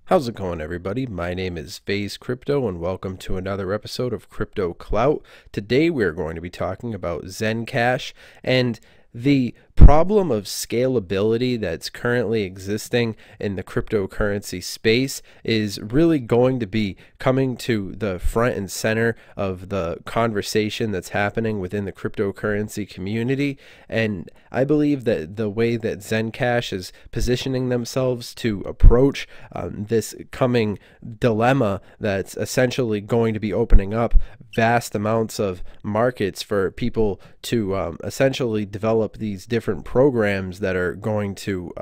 How's it going, everybody? My name is Phase Crypto, and welcome to another episode of Crypto Clout. Today, we're going to be talking about ZenCash and the problem of scalability that's currently existing in the cryptocurrency space is really going to be coming to the front and center of the conversation that's happening within the cryptocurrency community. And I believe that the way that ZenCash is positioning themselves to approach this coming dilemma that's essentially going to be opening up vast amounts of markets for people to essentially develop these different programs that are going to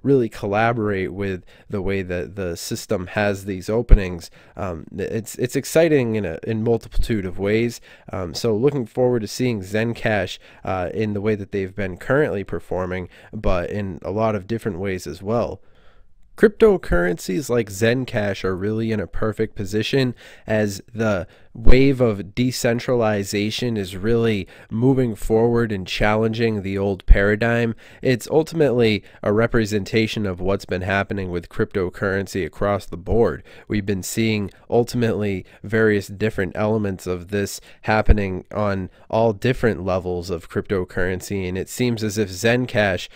really collaborate with the way that the system has these openings. It's exciting in multitude of ways. So looking forward to seeing ZenCash in the way that they've been currently performing, but in a lot of different ways as well. Cryptocurrencies like ZenCash are really in a perfect position as the wave of decentralization is really moving forward and challenging the old paradigm. It's ultimately a representation of what's been happening with cryptocurrency across the board. We've been seeing ultimately various different elements of this happening on all different levels of cryptocurrency, and it seems as if ZenCash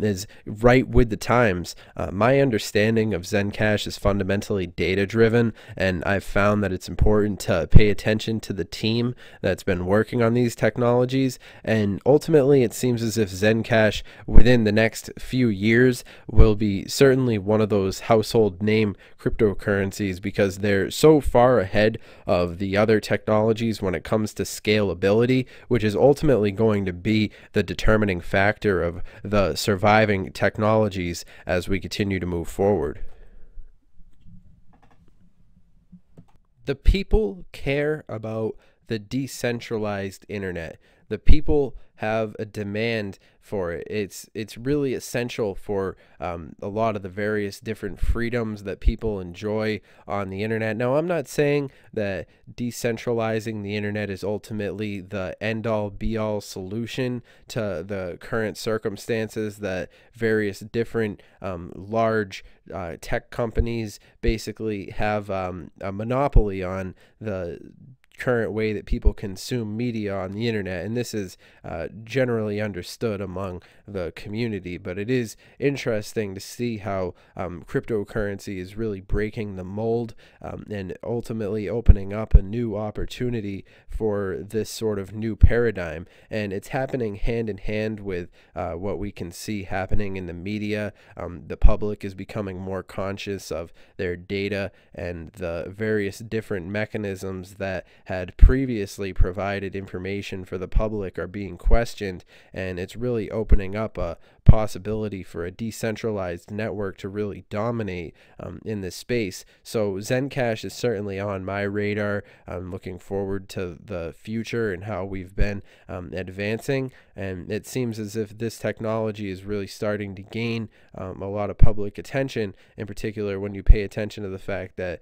is right with the times. My understanding of ZenCash is fundamentally data driven, and I've found that it's important to pay attention to the team that's been working on these technologies. And ultimately, it seems as if ZenCash within the next few years will be certainly one of those household name cryptocurrencies because they're so far ahead of the other technologies when it comes to scalability, which is ultimately going to be the determining factor of the surviving technologies as we continue to move forward. The people care about the decentralized internet. The people have a demand for it. It's really essential for a lot of the various different freedoms that people enjoy on the internet. Now, I'm not saying that decentralizing the internet is ultimately the end-all be-all solution to the current circumstances that various different large tech companies basically have a monopoly on the current way that people consume media on the internet, and this is generally understood among the community. But it is interesting to see how cryptocurrency is really breaking the mold and ultimately opening up a new opportunity for this sort of new paradigm. And it's happening hand in hand with what we can see happening in the media. The public is becoming more conscious of their data, and the various different mechanisms that had previously provided information for the public are being questioned, and it's really opening up a possibility for a decentralized network to really dominate in this space. So ZenCash is certainly on my radar. I'm looking forward to the future and how we've been advancing, and it seems as if this technology is really starting to gain a lot of public attention, in particular when you pay attention to the fact that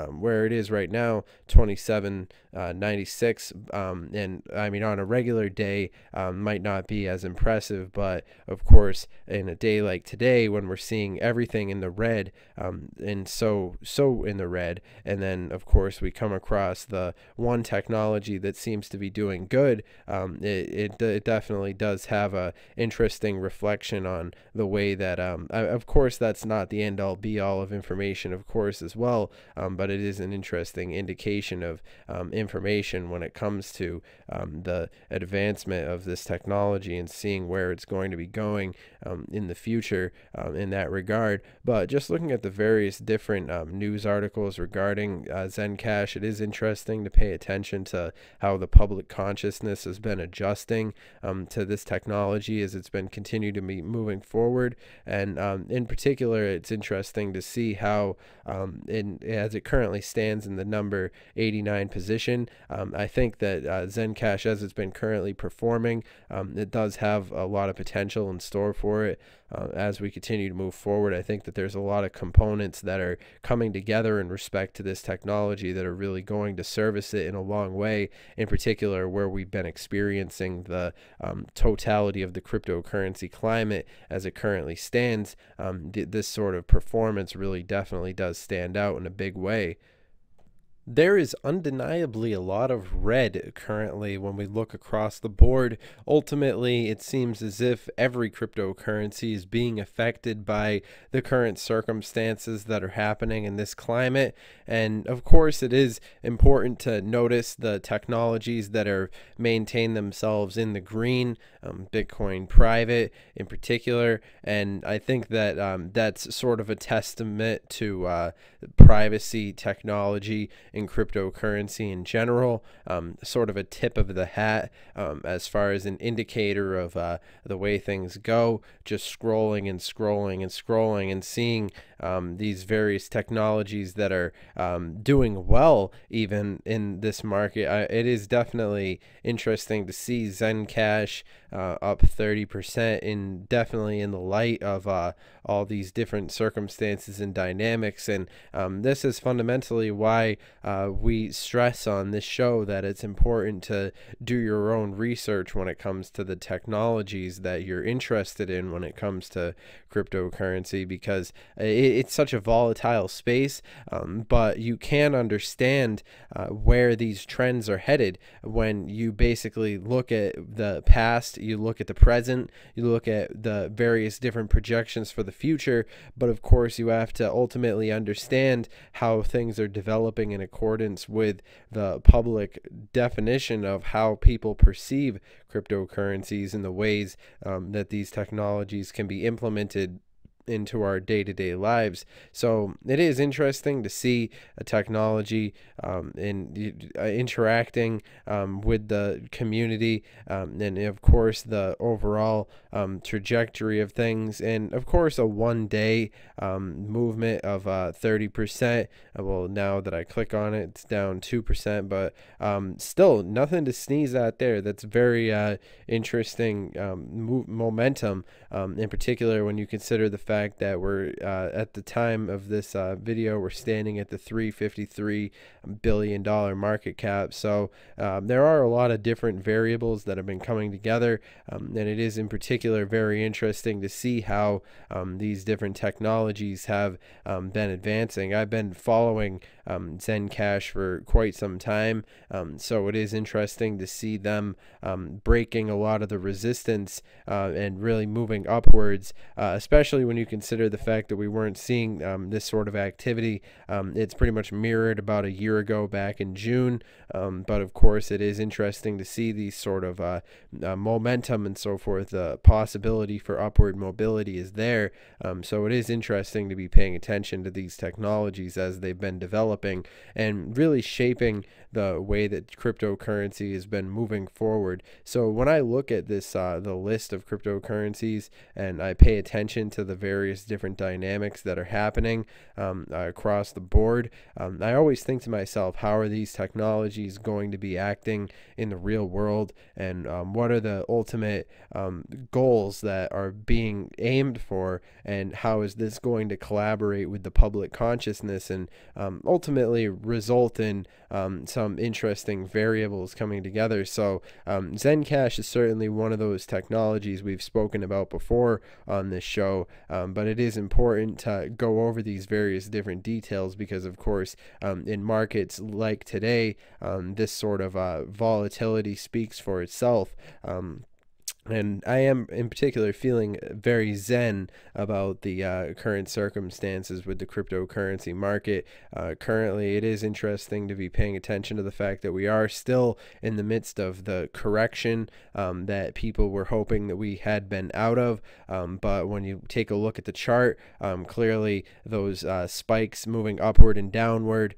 where it is right now, 27.96, and I mean on a regular day might not be as impressive, but of course in a day like today when we're seeing everything in the red, and so in the red, and then of course we come across the one technology that seems to be doing good, it definitely does have a interesting reflection on the way that of course that's not the end all be all of information, of course, as well, but it is an interesting indication of information when it comes to the advancement of this technology and seeing where it's going to be going in the future in that regard. But just looking at the various different news articles regarding ZenCash, it is interesting to pay attention to how the public consciousness has been adjusting to this technology as it's been continued to be moving forward. And in particular, it's interesting to see how as it currently stands in the number 89 position, I think that ZenCash, as it's been currently performing, it does have a lot of potential in store for it. as we continue to move forward. I think that there's a lot of components that are coming together in respect to this technology that are really going to service it in a long way, in particular where we've been experiencing the totality of the cryptocurrency climate as it currently stands. This sort of performance really definitely does stand out in a big way. There is undeniably a lot of red currently when we look across the board. Ultimately, it seems as if every cryptocurrency is being affected by the current circumstances that are happening in this climate. And of course, it is important to notice the technologies that are maintain themselves in the green, Bitcoin private in particular. And I think that that's sort of a testament to privacy technology in cryptocurrency in general, sort of a tip of the hat as far as an indicator of the way things go, just scrolling and scrolling and scrolling and seeing these various technologies that are doing well even in this market. It is definitely interesting to see Zen Cash up 30% definitely in the light of all these different circumstances and dynamics. And this is fundamentally why we stress on this show that it's important to do your own research when it comes to the technologies that you're interested in when it comes to cryptocurrency, because it's such a volatile space, but you can understand where these trends are headed when you basically look at the past, you look at the present, you look at the various different projections for the future. But of course, you have to ultimately understand how things are developing in accordance with the public definition of how people perceive cryptocurrencies and the ways that these technologies can be implemented into our day-to-day lives. So it is interesting to see a technology interacting with the community, and of course the overall trajectory of things, and of course a one-day movement of 30%. Well, now that I click on it, it's down 2%, but still nothing to sneeze at there. That's very interesting momentum, in particular when you consider the fact that we're at the time of this video, we're standing at the $353 billion market cap. So there are a lot of different variables that have been coming together, and it is in particular very interesting to see how these different technologies have been advancing. I've been following Zen Cash for quite some time, so it is interesting to see them breaking a lot of the resistance and really moving upwards, especially when you consider the fact that we weren't seeing this sort of activity. It's pretty much mirrored about a year ago back in June, but of course it is interesting to see these sort of momentum and so forth. The possibility for upward mobility is there, so it is interesting to be paying attention to these technologies as they've been developing and really shaping the way that cryptocurrency has been moving forward. So when I look at this the list of cryptocurrencies and I pay attention to the various different dynamics that are happening across the board, I always think to myself, how are these technologies going to be acting in the real world, and what are the ultimate goals that are being aimed for, and how is this going to collaborate with the public consciousness and ultimately result in some interesting variables coming together. So ZenCash is certainly one of those technologies we've spoken about before on this show, but it is important to go over these various different details because, of course, in markets like today, this sort of volatility speaks for itself. And I am in particular feeling very zen about the current circumstances with the cryptocurrency market. Currently, it is interesting to be paying attention to the fact that we are still in the midst of the correction that people were hoping that we had been out of. But when you take a look at the chart, clearly those spikes moving upward and downward,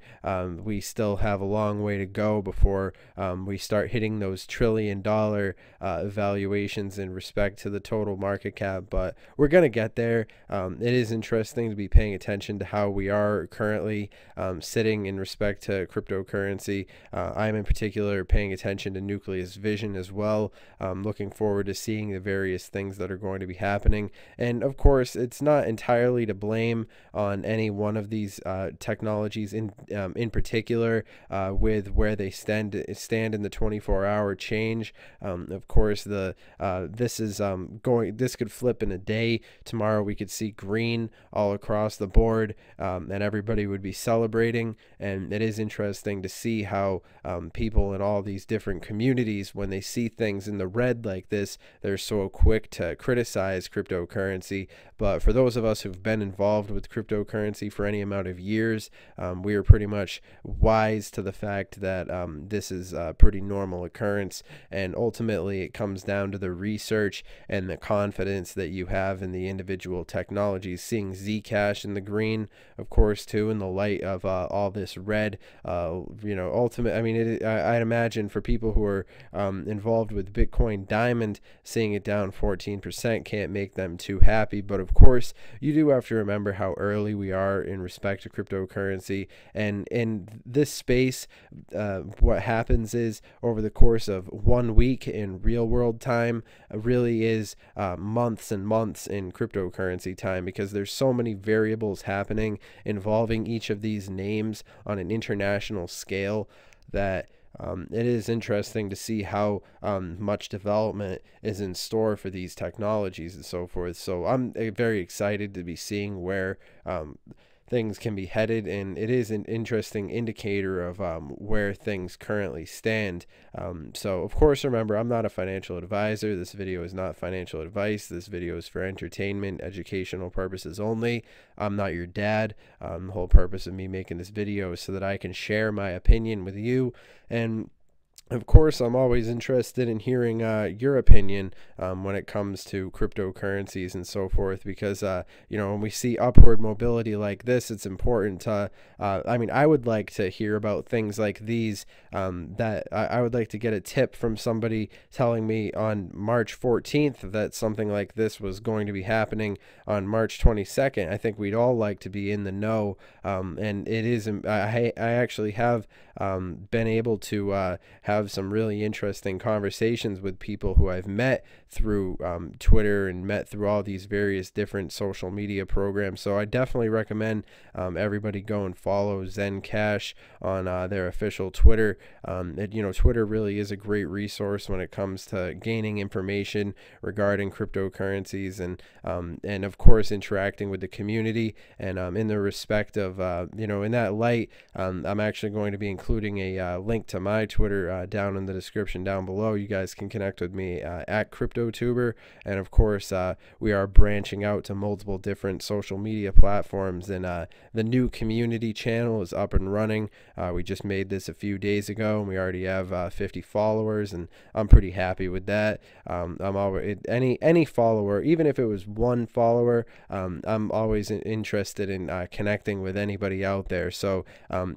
we still have a long way to go before we start hitting those $1 trillion valuation fluctuations in respect to the total market cap, but we're going to get there. It is interesting to be paying attention to how we are currently sitting in respect to cryptocurrency. I'm in particular paying attention to Nucleus Vision as well. Looking forward to seeing the various things that are going to be happening. And of course, it's not entirely to blame on any one of these technologies in particular, with where they stand in the 24-hour change. Of course, this could flip in a day. Tomorrow we could see green all across the board, and everybody would be celebrating. And it is interesting to see how people in all these different communities, when they see things in the red like this, they're so quick to criticize cryptocurrency. But for those of us who've been involved with cryptocurrency for any amount of years, we are pretty much wise to the fact that this is a pretty normal occurrence, and ultimately it comes down to the research and the confidence that you have in the individual technologies. Seeing ZenCash in the green, of course, too, in the light of all this red, ultimate. I mean, I'd imagine for people who are involved with Bitcoin Diamond, seeing it down 14% can't make them too happy. But of course, you do have to remember how early we are in respect to cryptocurrency. And in this space, what happens is over the course of 1 week in real world time really is months and months in cryptocurrency time, because there's so many variables happening involving each of these names on an international scale that it is interesting to see how much development is in store for these technologies and so forth. So I'm very excited to be seeing where things can be headed, and it is an interesting indicator of where things currently stand. So of course, remember, I'm not a financial advisor. This video is not financial advice. This video is for entertainment, educational purposes only. I'm not your dad. The whole purpose of me making this video is so that I can share my opinion with you. And of course, I'm always interested in hearing your opinion when it comes to cryptocurrencies and so forth, because, when we see upward mobility like this, it's important to, I would like to hear about things like these, that I would like to get a tip from somebody telling me on March 14th that something like this was going to be happening on March 22nd. I think we'd all like to be in the know, and it is, I actually have been able to have some really interesting conversations with people who I've met through Twitter and met through all these various different social media programs. So I definitely recommend everybody go and follow Zen Cash on their official Twitter. Twitter really is a great resource when it comes to gaining information regarding cryptocurrencies and of course interacting with the community. And in the respect of in that light, I'm actually going to be including a link to my Twitter down in the description down below. You guys can connect with me at CryptoTuber, and of course we are branching out to multiple different social media platforms, and the new community channel is up and running. We just made this a few days ago, and we already have 50 followers, and I'm pretty happy with that. I'm always any follower, even if it was one follower, I'm always interested in connecting with anybody out there. So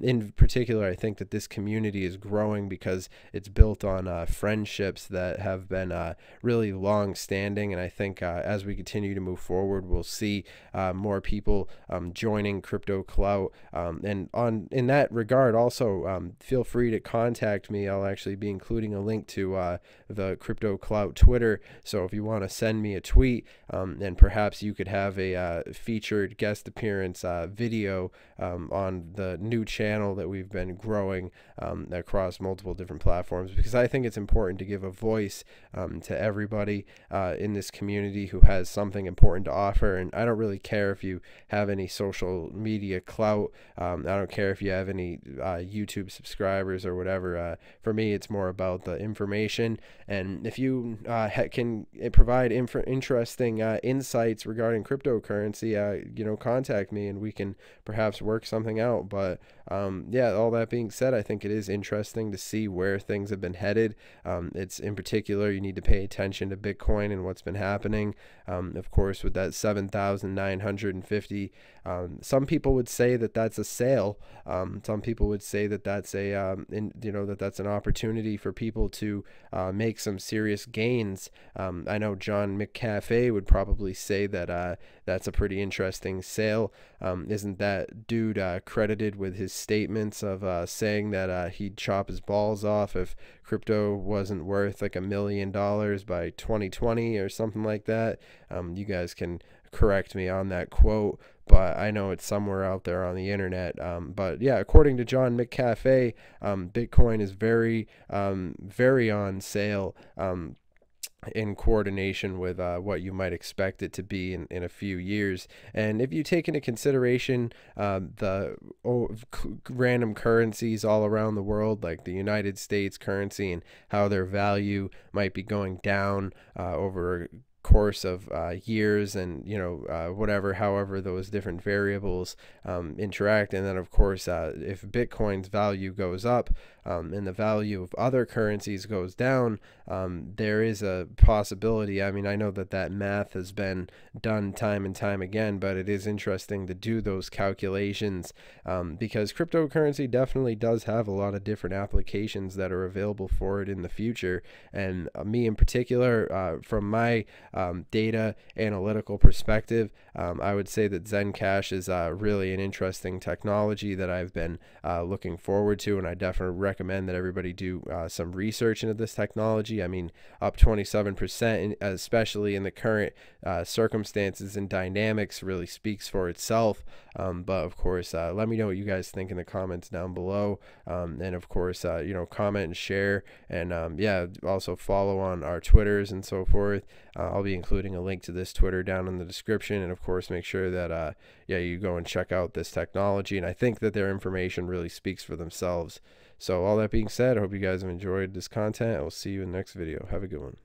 in particular, I think that this community is growing because it's built on friendships that have been really long standing, and I think as we continue to move forward, we'll see more people joining Crypto Clout, and in that regard also feel free to contact me. I'll actually be including a link to the Crypto Clout Twitter, so if you want to send me a tweet, and perhaps you could have a featured guest appearance video on the new channel that we've been growing across multiple different platforms, because I think it's important to give a voice to everybody in this community who has something important to offer. And I don't really care if you have any social media clout. I don't care if you have any YouTube subscribers or whatever. For me, it's more about the information. And if you can provide interesting insights regarding cryptocurrency, contact me and we can perhaps work something out. But yeah, all that being said, I think it is interesting to see where where things have been headed. It's in particular, you need to pay attention to Bitcoin and what's been happening. Of course, with that 7,950, some people would say that that's a sale. Some people would say that that's that's an opportunity for people to make some serious gains. I know John McCafe would probably say that that's a pretty interesting sale. Isn't that dude credited with his statements of saying that he'd chop his balls off if crypto wasn't worth like $1 million by 2020 or something like that? You guys can correct me on that quote, but I know it's somewhere out there on the internet. But yeah, according to John McCafe, Bitcoin is very on sale, in coordination with what you might expect it to be in a few years. And if you take into consideration the random currencies all around the world, like the United States currency, and how their value might be going down over a course of years, and however those different variables interact, and then of course if Bitcoin's value goes up and the value of other currencies goes down, there is a possibility. I mean, I know that math has been done time and time again, but it is interesting to do those calculations because cryptocurrency definitely does have a lot of different applications that are available for it in the future. And me in particular, from my data analytical perspective, I would say that ZenCash is really an interesting technology that I've been looking forward to, and I definitely recommend that everybody do some research into this technology. I mean, up 27%, especially in the current circumstances and dynamics, really speaks for itself. But of course, let me know what you guys think in the comments down below, and of course, comment and share, and yeah, also follow on our Twitters and so forth. I'll be including a link to this Twitter down in the description, and of course, make sure that you go and check out this technology, and I think that their information really speaks for themselves. So all that being said, I hope you guys have enjoyed this content. I will see you in the next video. Have a good one.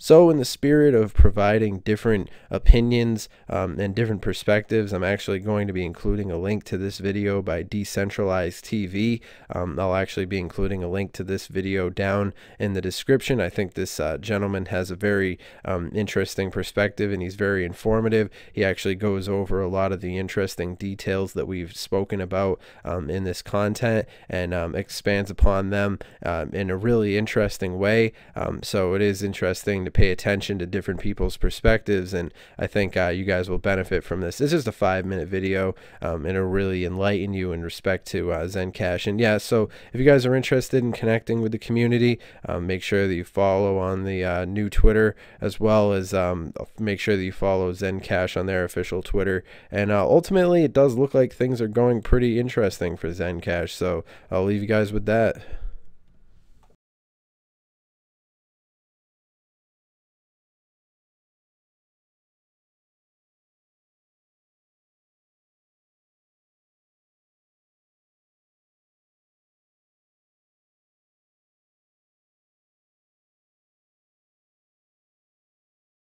So in the spirit of providing different opinions and different perspectives, I'm actually going to be including a link to this video by Decentralized TV. I'll actually be including a link to this video down in the description. I think this gentleman has a very interesting perspective, and he's very informative. He actually goes over a lot of the interesting details that we've spoken about in this content, and expands upon them in a really interesting way. So it is interesting to pay attention to different people's perspectives, and I think you guys will benefit from this. This is a 5-minute video, and it'll really enlighten you in respect to ZenCash. And yeah, so if you guys are interested in connecting with the community, make sure that you follow on the new Twitter, as well as make sure that you follow ZenCash on their official Twitter. And ultimately, it does look like things are going pretty interesting for ZenCash, so I'll leave you guys with that.